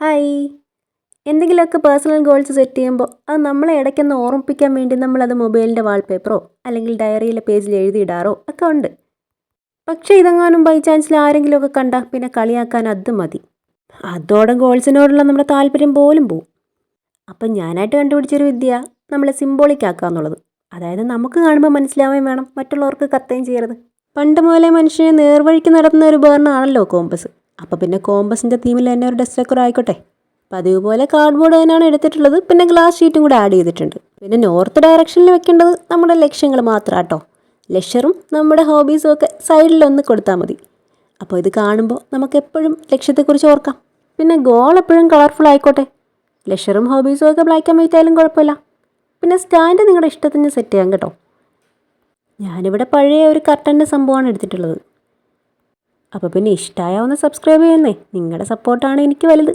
Hi. എന്തെങ്കിലുമൊക്കെ personal goals set ചെയ്യുമ്പോൾ അത് നമ്മളെ ഇടയ്ക്കൊന്ന് ഓർമ്മിപ്പിക്കാൻ വേണ്ടി നമ്മളത് മൊബൈലിൻ്റെ വാൾപേപ്പറോ അല്ലെങ്കിൽ ഡയറിയിലെ പേജിൽ എഴുതിയിടാറോ ഒക്കെ ഉണ്ട്. പക്ഷേ ഇതെങ്ങാനും ബൈ ചാൻസിൽ ആരെങ്കിലുമൊക്കെ കണ്ടാൽ പിന്നെ കളിയാക്കാൻ അത് മതി. അതോടെ ഗോൾസിനോടുള്ള നമ്മുടെ താല്പര്യം പോലും പോവും. അപ്പം ഞാനായിട്ട് കണ്ടുപിടിച്ചൊരു വിദ്യ നമ്മളെ സിംബോളിക് ആക്കുക എന്നുള്ളത്. അതായത് നമുക്ക് കാണുമ്പോൾ മനസ്സിലാവുകയും വേണം, മറ്റുള്ളവർക്ക് കത്തുകയും ചെയ്യരുത്. പണ്ട് മുതലേ മനുഷ്യനെ നേർവഴിക്ക് നടത്തുന്ന ഒരു ഉപകരണമാണല്ലോ കോമ്പസ്. അപ്പോൾ പിന്നെ കോമ്പസിൻ്റെ തീമിൽ തന്നെ ഒരു ഡെസ്റ്റക്കർ ആയിക്കോട്ടെ. പതിവ് പോലെ കാർഡ്ബോർഡ് തന്നെയാണ് എടുത്തിട്ടുള്ളത്. പിന്നെ ഗ്ലാസ് ഷീറ്റും കൂടെ ആഡ് ചെയ്തിട്ടുണ്ട്. പിന്നെ നോർത്ത് ഡയറക്ഷനിൽ വെക്കേണ്ടത് നമ്മുടെ ലക്ഷ്യങ്ങൾ മാത്രം കേട്ടോ. ലെഷറും നമ്മുടെ ഹോബീസും ഒക്കെ സൈഡിലൊന്ന് കൊടുത്താൽ മതി. അപ്പോൾ ഇത് കാണുമ്പോൾ നമുക്കെപ്പോഴും ലക്ഷ്യത്തെക്കുറിച്ച് ഓർക്കാം. പിന്നെ ഗോൾ എപ്പോഴും കളർഫുൾ ആയിക്കോട്ടെ. ലെഷറും ഹോബീസും ഒക്കെ ബ്ലാക്ക് ആൻഡ് വൈറ്റ് ആയാലും കുഴപ്പമില്ല. പിന്നെ സ്റ്റാൻഡ് നിങ്ങളുടെ ഇഷ്ടത്തിന് സെറ്റ് ചെയ്യാം കേട്ടോ. ഞാനിവിടെ പഴയ ഒരു കർട്ടൻ്റെ സംഭവമാണ് എടുത്തിട്ടുള്ളത്. അപ്പോൾ പിന്നെ ഇഷ്ടമായ ഒന്ന് സബ്സ്ക്രൈബ് ചെയ്യുന്നേ. നിങ്ങളുടെ സപ്പോർട്ടാണ് എനിക്ക് വലുത്.